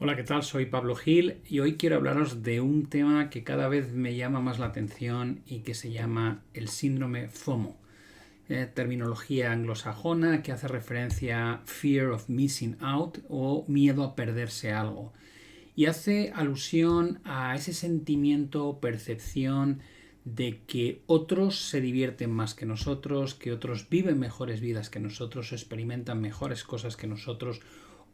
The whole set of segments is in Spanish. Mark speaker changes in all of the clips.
Speaker 1: Hola, ¿qué tal? Soy Pablo Gil y hoy quiero hablaros de un tema que cada vez me llama más la atención y que se llama el síndrome FOMO. Terminología anglosajona que hace referencia a Fear of Missing Out o miedo a perderse algo. Y hace alusión a ese sentimiento o percepción de que otros se divierten más que otros viven mejores vidas que nosotros, o experimentan mejores cosas que nosotros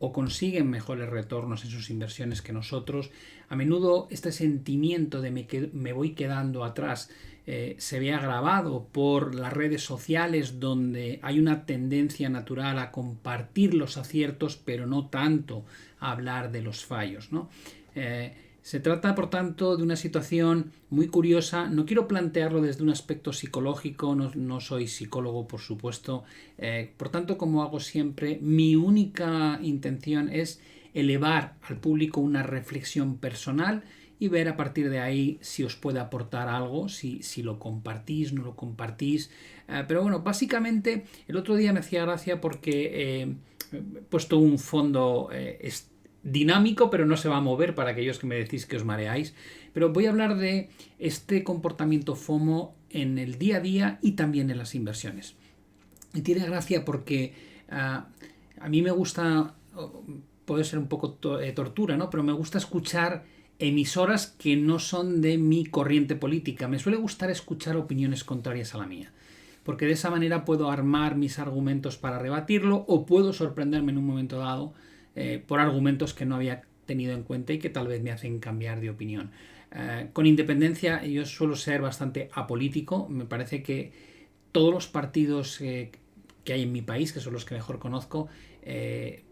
Speaker 1: o consiguen mejores retornos en sus inversiones que nosotros. A menudo este sentimiento de me voy quedando atrás se ve agravado por las redes sociales, donde hay una tendencia natural a compartir los aciertos, pero no tanto a hablar de los fallos, ¿no? Se trata, por tanto, de una situación muy curiosa. No quiero plantearlo desde un aspecto psicológico, no soy psicólogo, por supuesto. Por tanto, como hago siempre, mi única intención es elevar al público una reflexión personal y ver a partir de ahí si os puede aportar algo, si lo compartís, no lo compartís. Pero bueno, básicamente el otro día me hacía gracia porque he puesto un fondo dinámico, pero no se va a mover para aquellos que me decís que os mareáis. Pero voy a hablar de este comportamiento FOMO en el día a día y también en las inversiones. Y tiene gracia porque a mí me gusta, puede ser un poco tortura, ¿no? Pero me gusta escuchar emisoras que no son de mi corriente política. Me suele gustar escuchar opiniones contrarias a la mía, porque de esa manera puedo armar mis argumentos para rebatirlo o puedo sorprenderme en un momento dado por argumentos que no había tenido en cuenta y que tal vez me hacen cambiar de opinión. Con independencia, yo suelo ser bastante apolítico. Me parece que todos los partidos que hay en mi país, que son los que mejor conozco,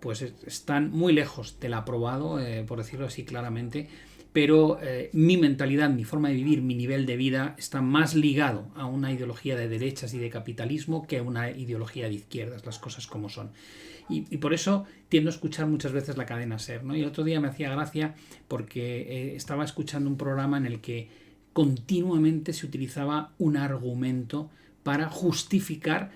Speaker 1: pues están muy lejos del aprobado, por decirlo así claramente. Pero mi mentalidad, mi forma de vivir, mi nivel de vida está más ligado a una ideología de derechas y de capitalismo que a una ideología de izquierdas, las cosas como son. Y por eso tiendo a escuchar muchas veces la cadena SER, ¿no? Y el otro día me hacía gracia porque estaba escuchando un programa en el que continuamente se utilizaba un argumento para justificar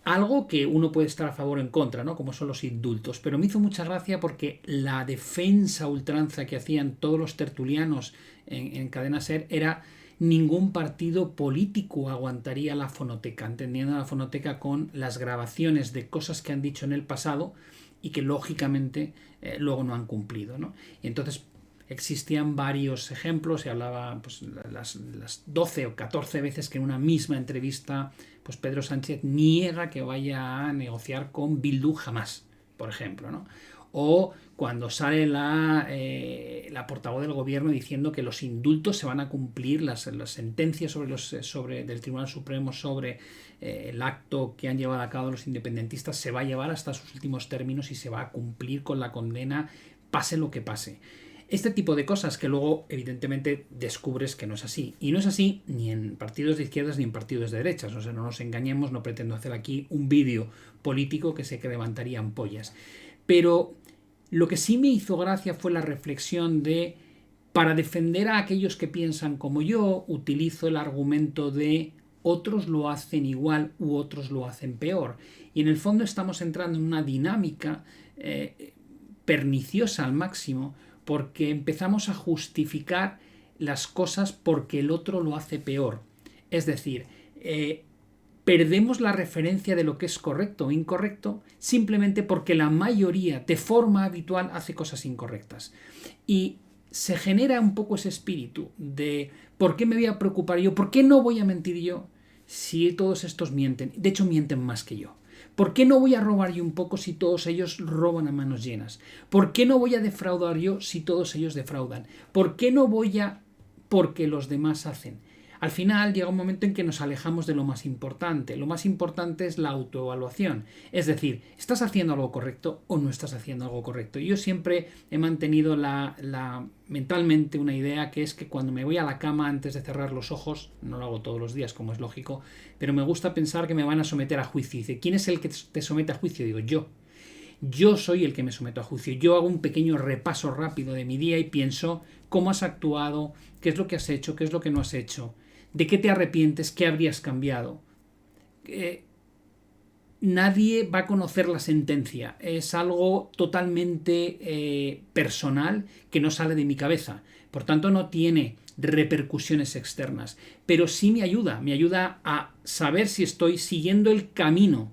Speaker 1: algo que uno puede estar a favor o en contra, ¿no? Como son los indultos. Pero me hizo mucha gracia porque la defensa ultranza que hacían todos los tertulianos en cadena SER era: ningún partido político aguantaría la fonoteca, entendiendo la fonoteca con las grabaciones de cosas que han dicho en el pasado y que lógicamente luego no han cumplido, ¿no? Y entonces existían varios ejemplos. Se hablaba pues, las 12 o 14 veces que en una misma entrevista pues Pedro Sánchez niega que vaya a negociar con Bildu jamás, por ejemplo, ¿no? O cuando sale la portavoz del gobierno diciendo que los indultos se van a cumplir, las sentencias del Tribunal Supremo sobre el acto que han llevado a cabo los independentistas se va a llevar hasta sus últimos términos y se va a cumplir con la condena, pase lo que pase. Este tipo de cosas que luego evidentemente descubres que no es así. Y no es así ni en partidos de izquierdas ni en partidos de derechas. O sea, no nos engañemos, no pretendo hacer aquí un vídeo político que sé que levantaría ampollas. Pero lo que sí me hizo gracia fue la reflexión de: para defender a aquellos que piensan como yo, utilizo el argumento de otros lo hacen igual u otros lo hacen peor. Y en el fondo estamos entrando en una dinámica perniciosa al máximo, porque empezamos a justificar las cosas porque el otro lo hace peor. Es decir, perdemos la referencia de lo que es correcto o incorrecto simplemente porque la mayoría, de forma habitual, hace cosas incorrectas. Y se genera un poco ese espíritu de: ¿por qué me voy a preocupar yo? ¿Por qué no voy a mentir yo si todos estos mienten? De hecho, mienten más que yo. ¿Por qué no voy a robar yo un poco si todos ellos roban a manos llenas? ¿Por qué no voy a defraudar yo si todos ellos defraudan? ¿Por qué no voy a...? Porque los demás hacen. Al final llega un momento en que nos alejamos de lo más importante. Lo más importante es la autoevaluación. Es decir, ¿estás haciendo algo correcto o no estás haciendo algo correcto? Yo siempre he mantenido mentalmente una idea, que es que cuando me voy a la cama antes de cerrar los ojos, no lo hago todos los días como es lógico, pero me gusta pensar que me van a someter a juicio. Y dice: ¿quién es el que te somete a juicio? Digo: yo. Yo soy el que me someto a juicio. Yo hago un pequeño repaso rápido de mi día y pienso cómo has actuado, qué es lo que has hecho, qué es lo que no has hecho, de qué te arrepientes, qué habrías cambiado. nadie va a conocer la sentencia. Es algo totalmente personal que no sale de mi cabeza. Por tanto, no tiene repercusiones externas. Pero sí me ayuda a saber si estoy siguiendo el camino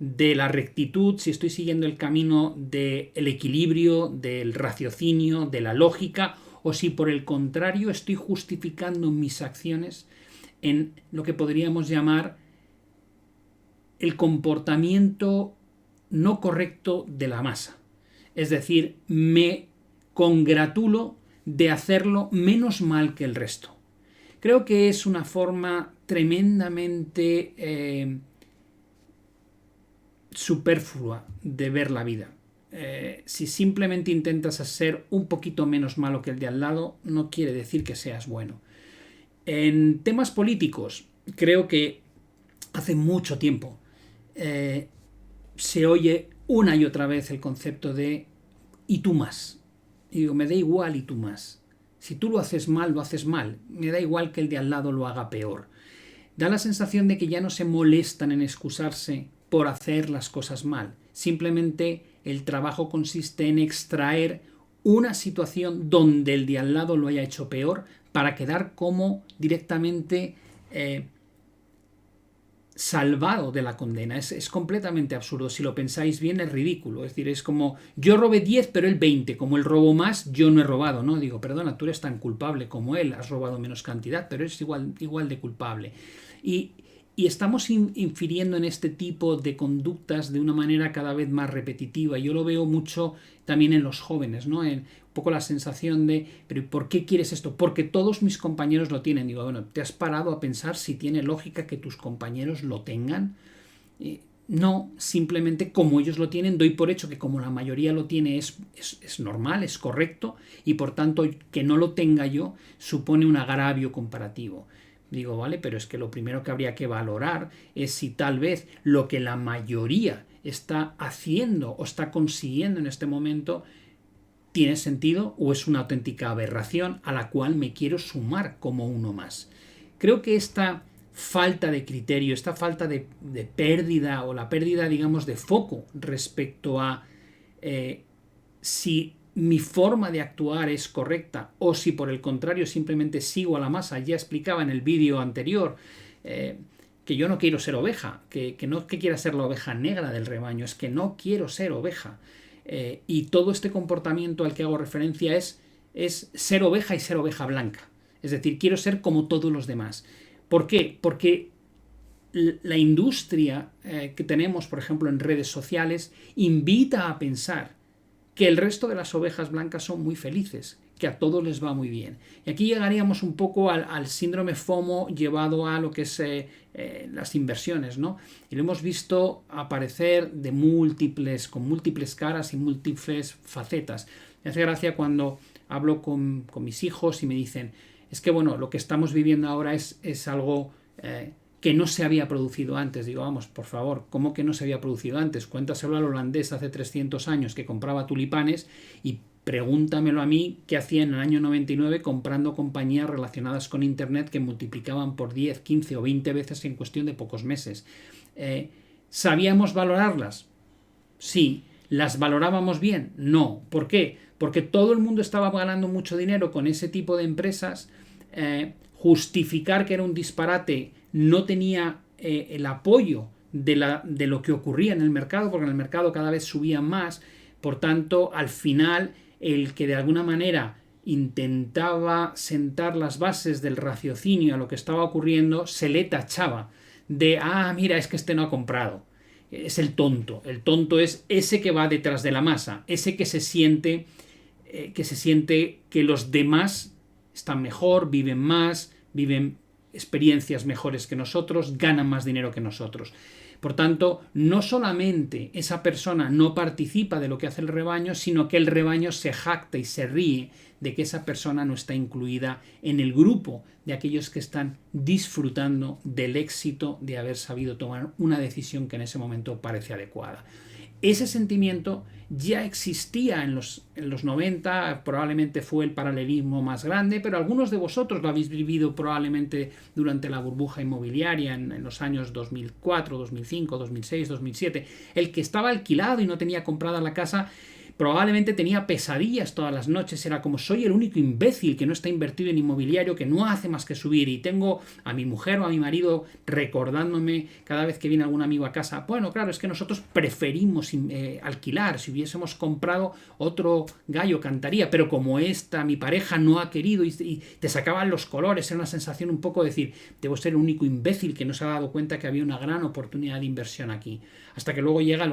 Speaker 1: de la rectitud, si estoy siguiendo el camino del equilibrio, del raciocinio, de la lógica, o si por el contrario estoy justificando mis acciones en lo que podríamos llamar el comportamiento no correcto de la masa. Es decir, me congratulo de hacerlo menos mal que el resto. Creo que es una forma tremendamente superflua de ver la vida. Si simplemente intentas ser un poquito menos malo que el de al lado, no quiere decir que seas bueno. En temas políticos, creo que hace mucho tiempo se oye una y otra vez el concepto de y tú más. Y digo, me da igual y tú más. Si tú lo haces mal, lo haces mal. Me da igual que el de al lado lo haga peor. Da la sensación de que ya no se molestan en excusarse por hacer las cosas mal. Simplemente el trabajo consiste en extraer una situación donde el de al lado lo haya hecho peor para quedar como directamente salvado de la condena. Es completamente absurdo. Si lo pensáis bien, es ridículo. Es decir, es como yo robé 10, pero él 20. Como él robó más, yo no he robado, ¿no? Digo, perdona, tú eres tan culpable como él. Has robado menos cantidad, pero eres igual de culpable. Y estamos infiriendo en este tipo de conductas de una manera cada vez más repetitiva. Yo lo veo mucho también en los jóvenes, ¿no? Un poco la sensación de, pero ¿por qué quieres esto? Porque todos mis compañeros lo tienen. Digo, bueno, ¿te has parado a pensar si tiene lógica que tus compañeros lo tengan? No, simplemente como ellos lo tienen, doy por hecho que como la mayoría lo tiene es normal, es correcto, y por tanto que no lo tenga yo supone un agravio comparativo. Digo, vale, pero es que lo primero que habría que valorar es si tal vez lo que la mayoría está haciendo o está consiguiendo en este momento tiene sentido o es una auténtica aberración a la cual me quiero sumar como uno más. Creo que esta falta de criterio, esta falta de pérdida o la pérdida, digamos, de foco respecto a si mi forma de actuar es correcta o si por el contrario simplemente sigo a la masa. Ya explicaba en el vídeo anterior que yo no quiero ser oveja, que no es que quiera ser la oveja negra del rebaño, es que no quiero ser oveja. Y todo este comportamiento al que hago referencia es ser oveja y ser oveja blanca. Es decir, quiero ser como todos los demás. ¿Por qué? Porque la industria que tenemos, por ejemplo, en redes sociales, invita a pensar que el resto de las ovejas blancas son muy felices, que a todos les va muy bien. Y aquí llegaríamos un poco al síndrome FOMO llevado a lo que es las inversiones, ¿no? Y lo hemos visto aparecer con múltiples caras y múltiples facetas. Me hace gracia cuando hablo con mis hijos y me dicen, es que bueno, lo que estamos viviendo ahora es algo que no se había producido antes. Digo, vamos, por favor, ¿cómo que no se había producido antes? Cuéntaselo al holandés hace 300 años que compraba tulipanes y pregúntamelo a mí qué hacía en el año 99 comprando compañías relacionadas con Internet que multiplicaban por 10, 15 o 20 veces en cuestión de pocos meses. ¿Sabíamos valorarlas? Sí. ¿Las valorábamos bien? No. ¿Por qué? Porque todo el mundo estaba ganando mucho dinero con ese tipo de empresas. Justificar que era un disparate no tenía el apoyo de lo que ocurría en el mercado, porque en el mercado cada vez subía más. Por tanto, al final, el que de alguna manera intentaba sentar las bases del raciocinio a lo que estaba ocurriendo, se le tachaba de, mira, es que este no ha comprado. Es el tonto. El tonto es ese que va detrás de la masa, ese que se siente que los demás están mejor, viven más, viven experiencias mejores que nosotros, ganan más dinero que nosotros. Por tanto, no solamente esa persona no participa de lo que hace el rebaño, sino que el rebaño se jacta y se ríe de que esa persona no está incluida en el grupo de aquellos que están disfrutando del éxito de haber sabido tomar una decisión que en ese momento parece adecuada. ese sentimiento ya existía en los 90, probablemente fue el paralelismo más grande, pero algunos de vosotros lo habéis vivido probablemente durante la burbuja inmobiliaria en los años 2004, 2005, 2006, 2007. El que estaba alquilado y no tenía comprada la casa probablemente tenía pesadillas todas las noches, era como soy el único imbécil que no está invertido en inmobiliario, que no hace más que subir, y tengo a mi mujer o a mi marido recordándome cada vez que viene algún amigo a casa, bueno, claro, es que nosotros preferimos alquilar, si hubiésemos comprado otro gallo cantaría, pero como mi pareja no ha querido, y te sacaban los colores, era una sensación un poco de decir, debo ser el único imbécil que no se ha dado cuenta que había una gran oportunidad de inversión aquí, hasta que luego llega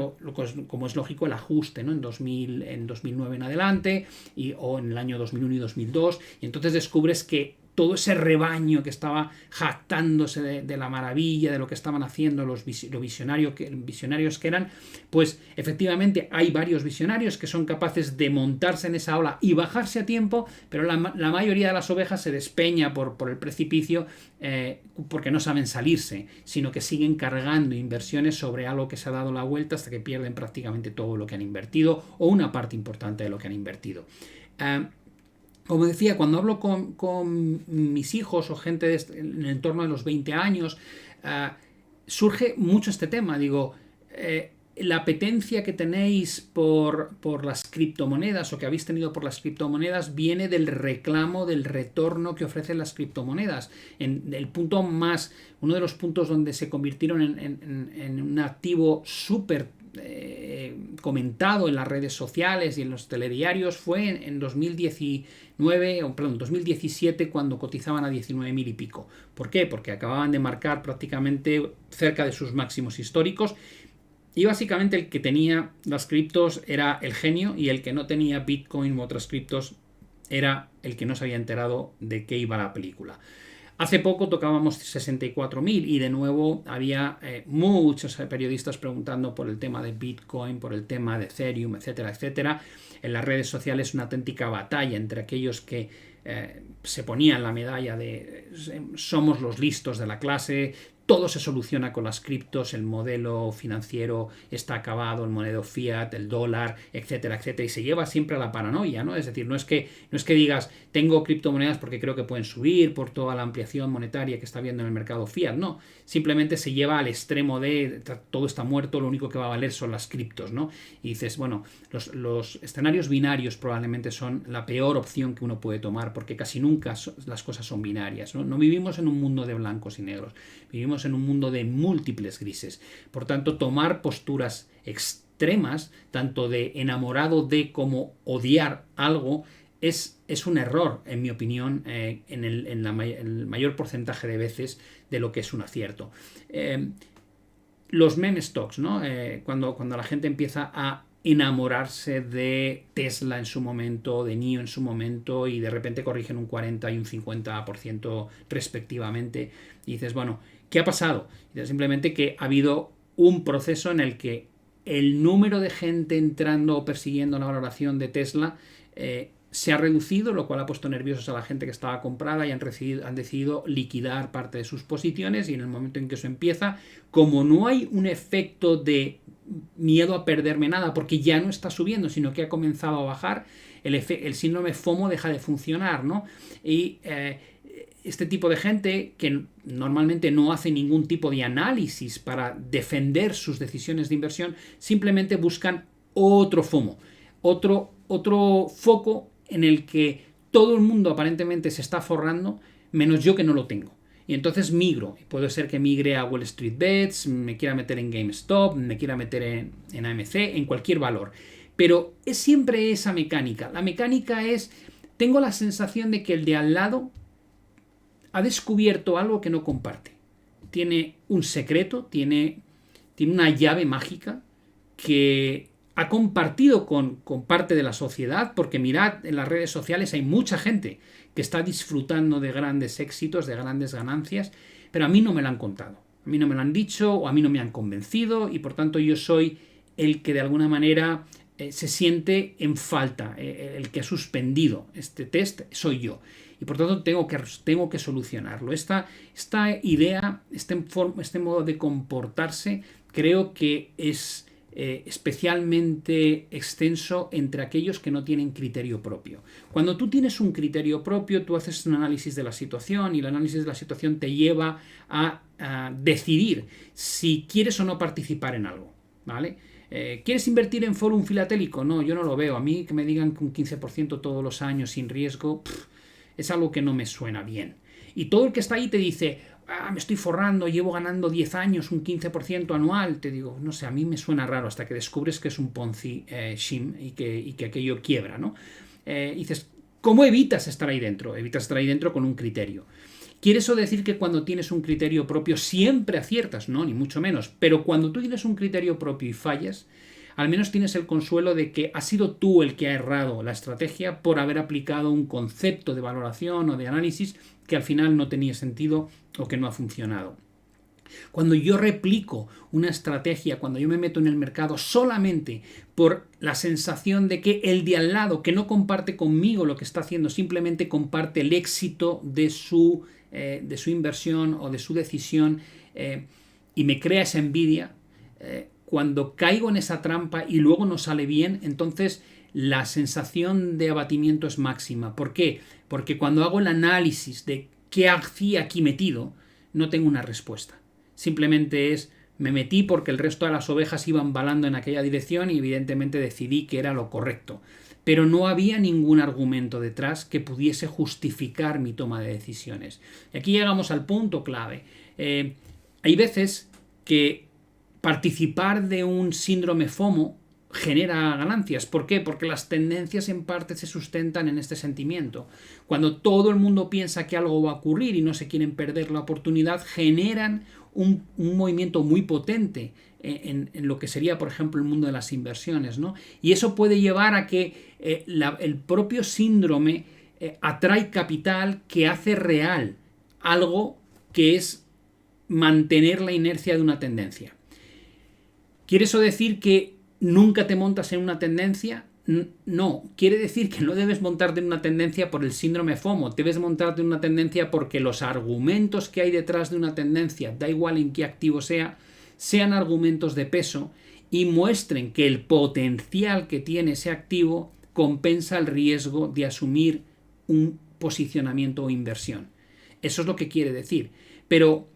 Speaker 1: como es lógico, el ajuste, ¿no? En 2009 en adelante, o en el año 2001 y 2002, y entonces descubres que todo ese rebaño que estaba jactándose de la maravilla, de lo que estaban haciendo los visionarios que eran, pues efectivamente hay varios visionarios que son capaces de montarse en esa ola y bajarse a tiempo, pero la mayoría de las ovejas se despeña por el precipicio porque no saben salirse, sino que siguen cargando inversiones sobre algo que se ha dado la vuelta hasta que pierden prácticamente todo lo que han invertido o una parte importante de lo que han invertido. Como decía, cuando hablo con mis hijos o gente en el entorno de los 20 años, surge mucho este tema. Digo, la apetencia que tenéis por las criptomonedas o que habéis tenido por las criptomonedas viene del reclamo del retorno que ofrecen las criptomonedas. Uno de los puntos donde se convirtieron en un activo súper comentado en las redes sociales y en los telediarios fue en 2017, cuando cotizaban a 19.000 y pico. ¿Por qué? Porque acababan de marcar prácticamente cerca de sus máximos históricos, y básicamente el que tenía las criptos era el genio, y el que no tenía Bitcoin u otras criptos era el que no se había enterado de qué iba la película. Hace poco tocábamos 64.000 y de nuevo había muchos periodistas preguntando por el tema de Bitcoin, por el tema de Ethereum, etcétera, etcétera. En las redes sociales una auténtica batalla entre aquellos que se ponían la medalla de somos los listos de la clase, todo se soluciona con las criptos, el modelo financiero está acabado, el modelo fiat, el dólar, etcétera, etcétera, y se lleva siempre a la paranoia, ¿no? Es decir, no es que digas, tengo criptomonedas porque creo que pueden subir por toda la ampliación monetaria que está habiendo en el mercado fiat, no, simplemente se lleva al extremo de todo está muerto, lo único que va a valer son las criptos, ¿no? Y dices, bueno, los escenarios binarios probablemente son la peor opción que uno puede tomar, porque casi nunca las cosas son binarias, ¿no? No vivimos en un mundo de blancos y negros, vivimos en un mundo de múltiples grises. Por tanto, tomar posturas extremas, tanto de enamorado de como odiar algo, es un error, en mi opinión, en el mayor porcentaje de veces de lo que es un acierto. Los meme stocks, ¿no? Cuando la gente empieza a enamorarse de Tesla en su momento, de NIO en su momento, y de repente corrigen un 40 y un 50% respectivamente, y dices, bueno, ¿qué ha pasado? Simplemente que ha habido un proceso en el que el número de gente entrando o persiguiendo la valoración de Tesla se ha reducido, lo cual ha puesto nerviosos a la gente que estaba comprada, y han decidido liquidar parte de sus posiciones, y en el momento en que eso empieza, como no hay un efecto de miedo a perderme nada porque ya no está subiendo, sino que ha comenzado a bajar, el síndrome FOMO deja de funcionar, ¿no? Y este tipo de gente que normalmente no hace ningún tipo de análisis para defender sus decisiones de inversión, simplemente buscan otro FOMO, otro foco en el que todo el mundo aparentemente se está forrando, menos yo que no lo tengo. Y entonces migro. Puede ser que migre a Wall Street Bets, me quiera meter en GameStop, me quiera meter en AMC, en cualquier valor. Pero es siempre esa mecánica. La mecánica es, tengo la sensación de que el de al lado ha descubierto algo que no comparte. Tiene un secreto, tiene una llave mágica que ha compartido con parte de la sociedad, porque mirad, en las redes sociales hay mucha gente que está disfrutando de grandes éxitos, de grandes ganancias, pero a mí no me lo han contado, a mí no me lo han dicho, o a mí no me han convencido, y por tanto yo soy el que de alguna manera se siente en falta, el que ha suspendido este test soy yo, y por tanto tengo que solucionarlo. Esta idea, este modo de comportarse, creo que es especialmente extenso entre aquellos que no tienen criterio propio. Cuando tú tienes un criterio propio, tú haces un análisis de la situación y el análisis de la situación te lleva a decidir si quieres o no participar en algo, ¿vale? ¿Quieres invertir en Forum filatélico? No, yo no lo veo. A mí que me digan que un 15% todos los años sin riesgo, es algo que no me suena bien. Y todo el que está ahí te dice, me estoy forrando, llevo ganando 10 años, un 15% anual. Te digo, no sé, a mí me suena raro hasta que descubres que es un Ponzi shim y que aquello quiebra, ¿no? Dices, ¿cómo evitas estar ahí dentro? Evitas estar ahí dentro con un criterio. ¿Quiere eso decir que cuando tienes un criterio propio siempre aciertas? No, ni mucho menos. Pero cuando tú tienes un criterio propio y fallas, al menos tienes el consuelo de que has sido tú el que ha errado la estrategia por haber aplicado un concepto de valoración o de análisis que al final no tenía sentido o que no ha funcionado. Cuando yo replico una estrategia, cuando yo me meto en el mercado solamente por la sensación de que el de al lado, que no comparte conmigo lo que está haciendo, simplemente comparte el éxito de su inversión o de su decisión y me crea esa envidia, cuando caigo en esa trampa y luego no sale bien, entonces la sensación de abatimiento es máxima. ¿Por qué? Porque cuando hago el análisis de qué hacía aquí metido, no tengo una respuesta. Simplemente me metí porque el resto de las ovejas iban balando en aquella dirección y evidentemente decidí que era lo correcto. Pero no había ningún argumento detrás que pudiese justificar mi toma de decisiones. Y aquí llegamos al punto clave. Hay veces que participar de un síndrome FOMO genera ganancias. ¿Por qué? Porque las tendencias en parte se sustentan en este sentimiento. Cuando todo el mundo piensa que algo va a ocurrir y no se quieren perder la oportunidad, generan un movimiento muy potente en lo que sería, por ejemplo, el mundo de las inversiones, ¿no? Y eso puede llevar a que el propio síndrome atrae capital que hace real algo que es mantener la inercia de una tendencia. ¿Quiere eso decir que nunca te montas en una tendencia? No, quiere decir que no debes montarte en una tendencia por el síndrome FOMO, debes montarte en una tendencia porque los argumentos que hay detrás de una tendencia, da igual en qué activo sea, sean argumentos de peso y muestren que el potencial que tiene ese activo compensa el riesgo de asumir un posicionamiento o inversión. Eso es lo que quiere decir. Pero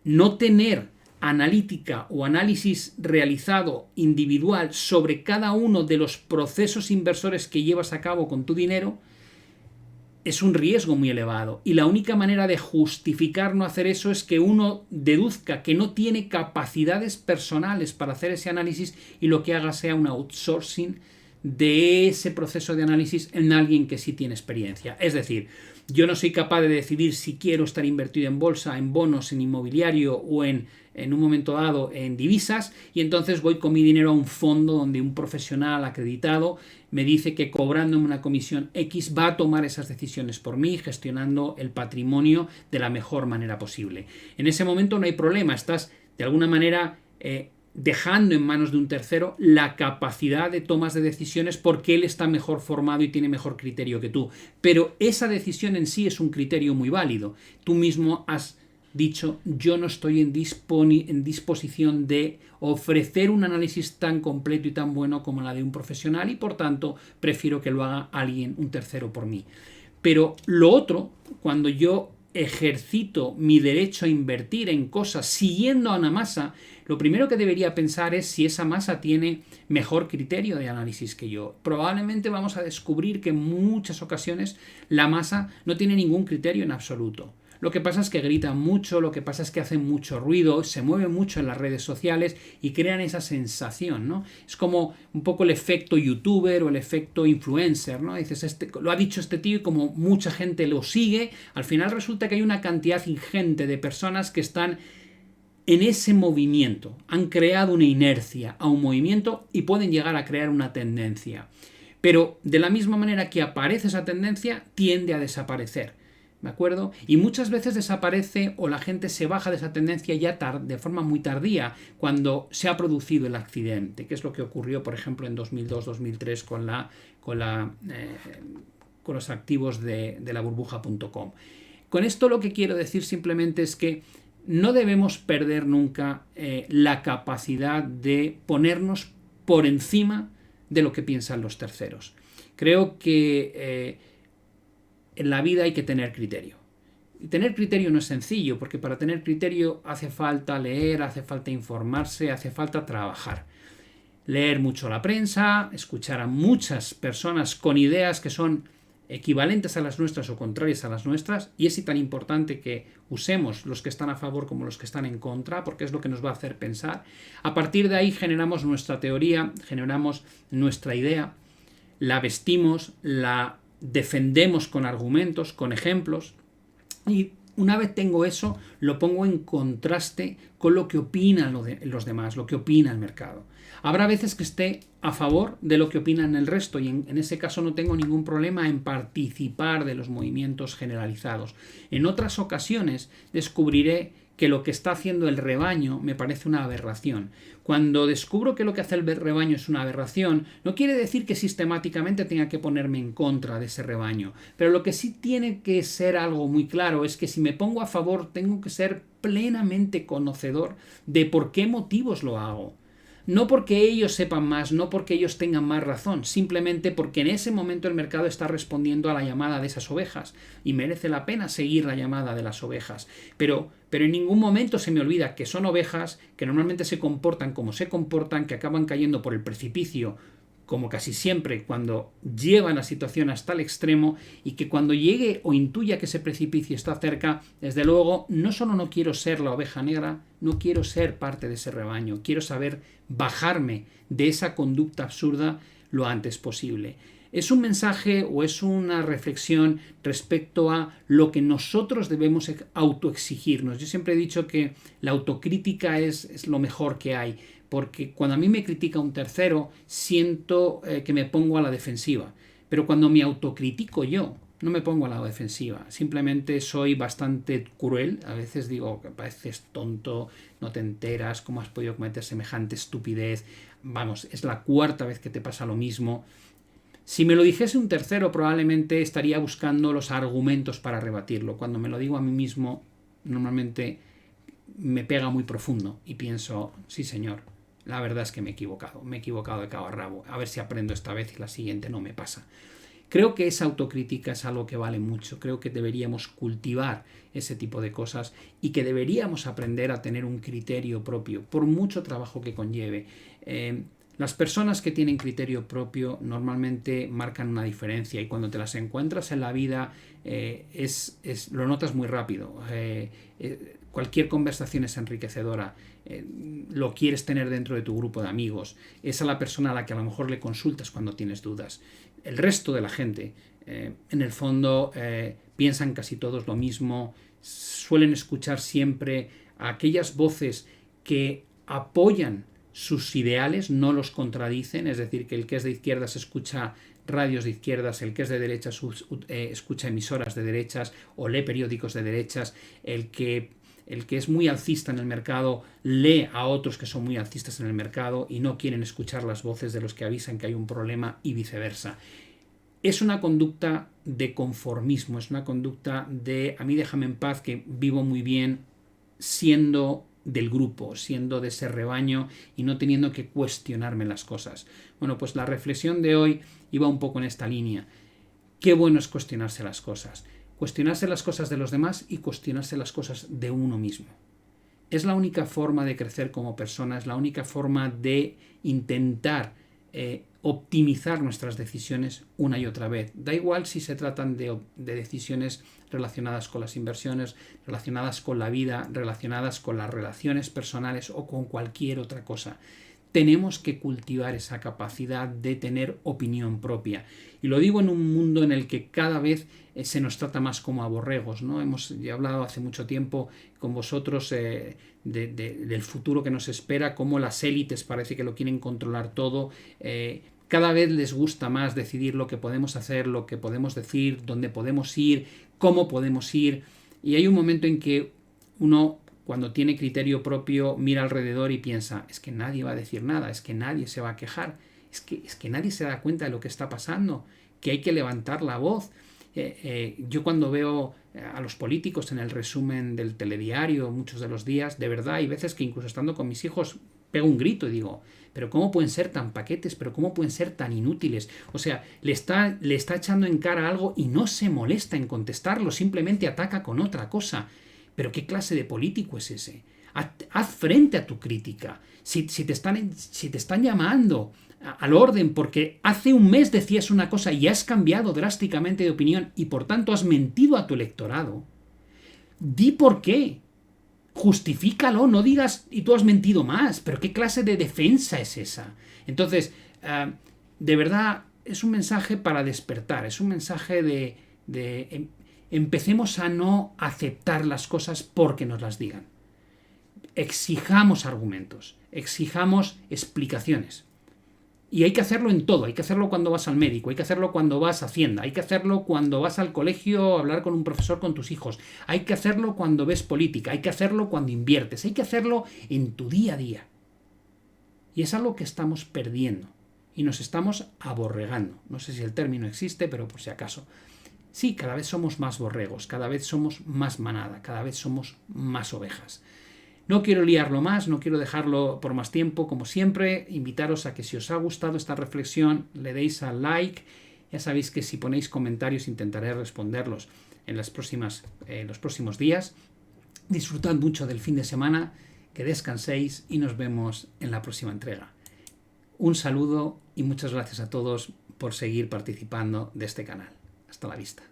Speaker 1: no tener analítica o análisis realizado individual sobre cada uno de los procesos inversores que llevas a cabo con tu dinero es un riesgo muy elevado. Y la única manera de justificar no hacer eso es que uno deduzca que no tiene capacidades personales para hacer ese análisis y lo que haga sea un outsourcing de ese proceso de análisis en alguien que sí tiene experiencia. Es decir, yo no soy capaz de decidir si quiero estar invertido en bolsa, en bonos, en inmobiliario o en un momento dado en divisas, y entonces voy con mi dinero a un fondo donde un profesional acreditado me dice que cobrándome una comisión X va a tomar esas decisiones por mí, gestionando el patrimonio de la mejor manera posible. En ese momento no hay problema, estás de alguna manera dejando en manos de un tercero la capacidad de tomas de decisiones porque él está mejor formado y tiene mejor criterio que tú. Pero esa decisión en sí es un criterio muy válido. Tú mismo has dicho, yo no estoy en disposición de ofrecer un análisis tan completo y tan bueno como la de un profesional y por tanto prefiero que lo haga alguien, un tercero por mí. Pero lo otro, cuando yo ejercito mi derecho a invertir en cosas siguiendo a una masa, lo primero que debería pensar es si esa masa tiene mejor criterio de análisis que yo. Probablemente vamos a descubrir que en muchas ocasiones la masa no tiene ningún criterio en absoluto. Lo que pasa es que gritan mucho, lo que pasa es que hacen mucho ruido, se mueven mucho en las redes sociales y crean esa sensación, ¿no? Es como un poco el efecto youtuber o el efecto influencer, ¿no? Dices, lo ha dicho este tío y como mucha gente lo sigue, al final resulta que hay una cantidad ingente de personas que están en ese movimiento, han creado una inercia a un movimiento y pueden llegar a crear una tendencia. Pero de la misma manera que aparece esa tendencia, tiende a desaparecer. ¿De acuerdo? Y muchas veces desaparece o la gente se baja de esa tendencia ya de forma muy tardía, cuando se ha producido el accidente, que es lo que ocurrió, por ejemplo, en 2002-2003 con los activos de la burbuja.com. Con esto lo que quiero decir simplemente es que no debemos perder nunca la capacidad de ponernos por encima de lo que piensan los terceros. Creo que en la vida hay que tener criterio. Y tener criterio no es sencillo, porque para tener criterio hace falta leer, hace falta informarse, hace falta trabajar. Leer mucho la prensa, escuchar a muchas personas con ideas que son equivalentes a las nuestras o contrarias a las nuestras, y es tan importante que usemos los que están a favor como los que están en contra, porque es lo que nos va a hacer pensar. A partir de ahí generamos nuestra teoría, generamos nuestra idea, la vestimos, la defendemos con argumentos, con ejemplos, y una vez tengo eso, lo pongo en contraste con lo que opinan los demás, lo que opina el mercado. Habrá veces que esté a favor de lo que opinan el resto, y en ese caso no tengo ningún problema en participar de los movimientos generalizados. En otras ocasiones descubriré que lo que está haciendo el rebaño me parece una aberración. Cuando descubro que lo que hace el rebaño es una aberración, no quiere decir que sistemáticamente tenga que ponerme en contra de ese rebaño. Pero lo que sí tiene que ser algo muy claro es que si me pongo a favor, tengo que ser plenamente conocedor de por qué motivos lo hago. No porque ellos sepan más, no porque ellos tengan más razón, simplemente porque en ese momento el mercado está respondiendo a la llamada de esas ovejas y merece la pena seguir la llamada de las ovejas. Pero en ningún momento se me olvida que son ovejas, que normalmente se comportan como se comportan, que acaban cayendo por el precipicio, como casi siempre cuando llevan la situación hasta el extremo, y que cuando llegue o intuya que ese precipicio está cerca, desde luego no solo no quiero ser la oveja negra, no quiero ser parte de ese rebaño, quiero saber bajarme de esa conducta absurda lo antes posible. Es un mensaje o es una reflexión respecto a lo que nosotros debemos autoexigirnos. Yo siempre he dicho que la autocrítica es lo mejor que hay, porque cuando a mí me critica un tercero, siento que me pongo a la defensiva. Pero cuando me autocritico yo, no me pongo a la defensiva. Simplemente soy bastante cruel. A veces digo que pareces tonto, no te enteras, cómo has podido cometer semejante estupidez. Vamos, es la cuarta vez que te pasa lo mismo. Si me lo dijese un tercero, probablemente estaría buscando los argumentos para rebatirlo. Cuando me lo digo a mí mismo, normalmente me pega muy profundo y pienso, sí señor, la verdad es que me he equivocado de cabo a rabo, a ver si aprendo esta vez y la siguiente no me pasa. Creo que esa autocrítica es algo que vale mucho, creo que deberíamos cultivar ese tipo de cosas y que deberíamos aprender a tener un criterio propio, por mucho trabajo que conlleve. Las personas que tienen criterio propio normalmente marcan una diferencia, y cuando te las encuentras en la vida lo notas muy rápido. Cualquier conversación es enriquecedora, lo quieres tener dentro de tu grupo de amigos, es a la persona a la que a lo mejor le consultas cuando tienes dudas. El resto de la gente, en el fondo, piensan casi todos lo mismo, suelen escuchar siempre a aquellas voces que apoyan sus ideales, no los contradicen, es decir, que el que es de izquierdas escucha radios de izquierdas, el que es de derechas escucha emisoras de derechas o lee periódicos de derechas, el que es muy alcista en el mercado lee a otros que son muy alcistas en el mercado y no quieren escuchar las voces de los que avisan que hay un problema, y viceversa. Es una conducta de conformismo, es una conducta de a mí déjame en paz, que vivo muy bien siendo del grupo, siendo de ese rebaño y no teniendo que cuestionarme las cosas. Bueno, pues la reflexión de hoy iba un poco en esta línea. Qué bueno es cuestionarse las cosas de los demás y cuestionarse las cosas de uno mismo. Es la única forma de crecer como persona, es la única forma de intentar optimizar nuestras decisiones una y otra vez. Da igual si se tratan de decisiones relacionadas con las inversiones, relacionadas con la vida, relacionadas con las relaciones personales o con cualquier otra cosa. Tenemos que cultivar esa capacidad de tener opinión propia. Y lo digo en un mundo en el que cada vez se nos trata más como a borregos, ¿no? Hemos ya hablado hace mucho tiempo con vosotros del futuro que nos espera, cómo las élites parece que lo quieren controlar todo. Cada vez les gusta más decidir lo que podemos hacer, lo que podemos decir, dónde podemos ir, cómo podemos ir. Y hay un momento en que uno, cuando tiene criterio propio, mira alrededor y piensa, es que nadie va a decir nada, es que nadie se va a quejar, es que nadie se da cuenta de lo que está pasando, que hay que levantar la voz. Yo cuando veo a los políticos en el resumen del telediario muchos de los días, de verdad hay veces que incluso estando con mis hijos pego un grito y digo, pero ¿cómo pueden ser tan paquetes? ¿Pero cómo pueden ser tan inútiles? O sea, le está echando en cara algo y no se molesta en contestarlo, simplemente ataca con otra cosa. ¿Pero qué clase de político es ese? Haz frente a tu crítica. Si te están llamando al orden porque hace un mes decías una cosa y has cambiado drásticamente de opinión y por tanto has mentido a tu electorado, di por qué. Justifícalo, no digas y tú has mentido más, pero ¿qué clase de defensa es esa? Entonces, de verdad, es un mensaje para despertar, es un mensaje de empecemos a no aceptar las cosas porque nos las digan. Exijamos argumentos, exijamos explicaciones. Y hay que hacerlo en todo, hay que hacerlo cuando vas al médico, hay que hacerlo cuando vas a Hacienda, hay que hacerlo cuando vas al colegio a hablar con un profesor con tus hijos, hay que hacerlo cuando ves política, hay que hacerlo cuando inviertes, hay que hacerlo en tu día a día. Y es algo que estamos perdiendo y nos estamos aborregando. No sé si el término existe, pero por si acaso. Sí, cada vez somos más borregos, cada vez somos más manada, cada vez somos más ovejas. No quiero liarlo más, no quiero dejarlo por más tiempo. Como siempre, invitaros a que si os ha gustado esta reflexión, le deis al like. Ya sabéis que si ponéis comentarios intentaré responderlos en los próximos días. Disfrutad mucho del fin de semana, que descanséis y nos vemos en la próxima entrega. Un saludo y muchas gracias a todos por seguir participando de este canal. Hasta la vista.